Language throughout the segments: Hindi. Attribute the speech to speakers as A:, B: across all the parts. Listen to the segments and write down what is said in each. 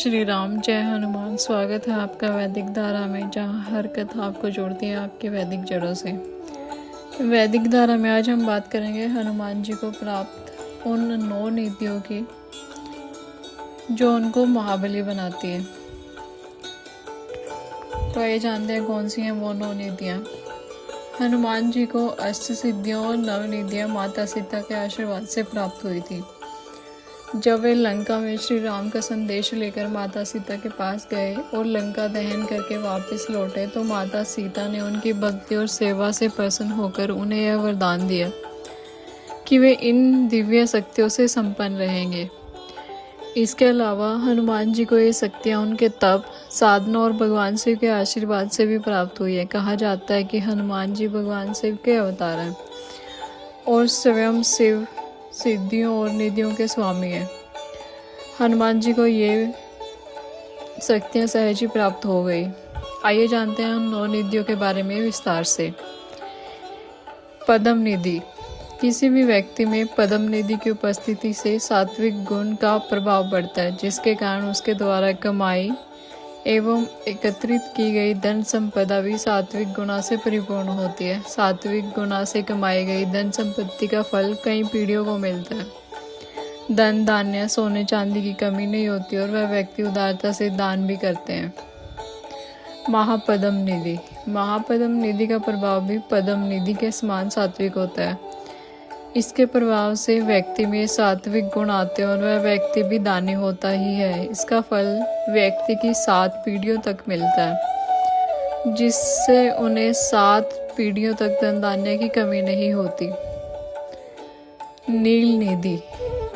A: श्री राम, जय हनुमान। स्वागत है आपका वैदिक धारा में, जहाँ हर कथा आपको जोड़ती है आपके वैदिक जड़ों से। वैदिक धारा में आज हम बात करेंगे हनुमान जी को प्राप्त उन 9 नीतियों की जो उनको महाबली बनाती है। तो ये जानते हैं कौन सी हैं वो 9 नीतियाँ। हनुमान जी को अष्ट सिद्धियों और 9 निधियाँ माता सीता के आशीर्वाद से प्राप्त हुई थी। जब वे लंका में श्री राम का संदेश लेकर माता सीता के पास गए और लंका दहन करके वापस लौटे, तो माता सीता ने उनकी भक्ति और सेवा से प्रसन्न होकर उन्हें यह वरदान दिया कि वे इन दिव्य शक्तियों से संपन्न रहेंगे। इसके अलावा हनुमान जी को ये शक्तियाँ उनके तप, साधना और भगवान शिव के आशीर्वाद से भी प्राप्त हुई है। कहा जाता है कि हनुमान जी भगवान शिव के अवतार हैं और स्वयं शिव सिद्धियों और निधियों के स्वामी हैं। हनुमान जी को ये शक्तियाँ सहज ही प्राप्त हो गई। आइए जानते हैं उन 9 निधियों के बारे में विस्तार से। पद्म निधि। किसी भी व्यक्ति में पद्म निधि की उपस्थिति से सात्विक गुण का प्रभाव बढ़ता है, जिसके कारण उसके द्वारा कमाई एवं एकत्रित की गई धन संपदा भी सात्विक गुणा से परिपूर्ण होती है। सात्विक गुणा से कमाई गई धन संपत्ति का फल कई पीढ़ियों को मिलता है। धन धान्य, सोने चांदी की कमी नहीं होती और वह व्यक्ति उदारता से दान भी करते हैं। महापद्म निधि। महापद्म निधि का प्रभाव भी पद्म निधि के समान सात्विक होता है। इसके प्रभाव से व्यक्ति में सात्विक गुण आते हैं और वह व्यक्ति भी दानी होता ही है। इसका फल व्यक्ति की 7 पीढ़ियों तक मिलता है, जिससे उन्हें 7 पीढ़ियों तक धन धान्य की कमी नहीं होती। नील निधि।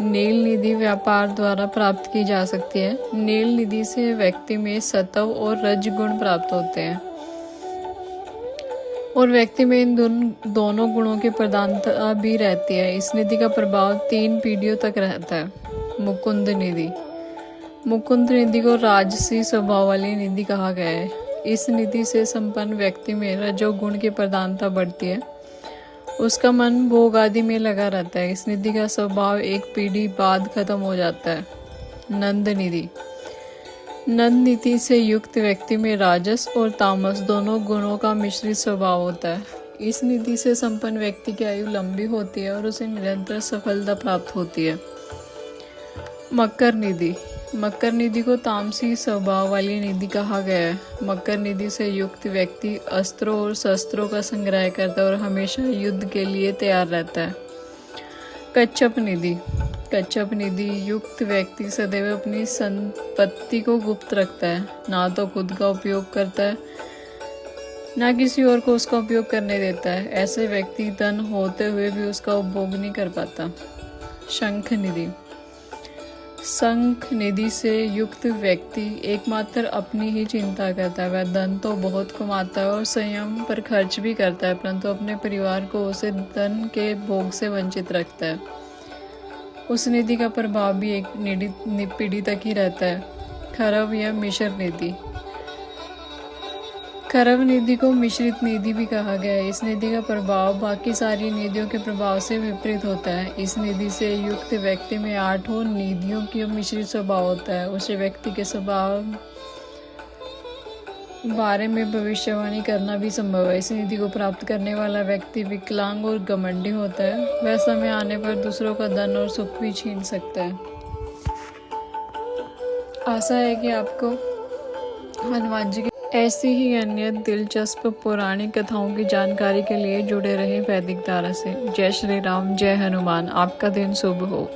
A: नील निधि व्यापार द्वारा प्राप्त की जा सकती है। नील निधि से व्यक्ति में सत्व और रज गुण प्राप्त होते हैं और व्यक्ति में इन दोनों गुणों की प्रधानता भी रहती है। इस निधि का प्रभाव 3 पीढ़ियों तक रहता है। मुकुंद निधि। मुकुंद निधि को राजसी स्वभाव वाली निधि कहा गया है। इस निधि से संपन्न व्यक्ति में रजोगुण की प्रधानता बढ़ती है। उसका मन भोग आदि में लगा रहता है। इस निधि का स्वभाव 1 पीढ़ी बाद खत्म हो जाता है। नंद निधि। नंद नीति से युक्त व्यक्ति में राजस और तामस दोनों गुणों का मिश्रित स्वभाव होता है। इस निधि से संपन्न व्यक्ति की आयु लंबी होती है और उसे निरंतर सफलता प्राप्त होती है। मकर निधि। मकर निधि को तामसी स्वभाव वाली निधि कहा गया है। मकर निधि से युक्त व्यक्ति अस्त्रों और शस्त्रों का संग्रह करता है और हमेशा युद्ध के लिए तैयार रहता है। कच्छप निधि। कच्छप निधि युक्त व्यक्ति सदैव अपनी संपत्ति को गुप्त रखता है, ना तो खुद का उपयोग करता है ना किसी और को उसका उपयोग करने देता है। ऐसे व्यक्ति धन होते हुए भी उसका उपभोग नहीं कर पाता। शंख निधि। शंख निधि से युक्त व्यक्ति एकमात्र अपनी ही चिंता करता है। वह धन तो बहुत कमाता है और संयम पर खर्च भी करता है, परंतु अपने परिवार को उसे धन के भोग से वंचित रखता है। उस निधि का प्रभाव भी 1 पीढ़ी तक ही रहता है। खरव या मिश्र निधि। खरव निधि को मिश्रित निधि भी कहा गया है। इस निधि का प्रभाव बाकी सारी निधियों के प्रभाव से विपरीत होता है। इस निधि से युक्त व्यक्ति में 8 निधियों की मिश्रित स्वभाव होता है। उस व्यक्ति के स्वभाव बारे में भविष्यवाणी करना भी संभव है। इस निधि को प्राप्त करने वाला व्यक्ति विकलांग और घमंडी होता है। वह समय आने पर दूसरों का धन और सुख भी छीन सकता है। आशा है कि आपको हनुमान जी की ऐसी ही अन्य दिलचस्प पौराणिक कथाओं की जानकारी के लिए जुड़े रहे वैदिक धारा से। जय श्री राम, जय हनुमान। आपका दिन शुभ हो।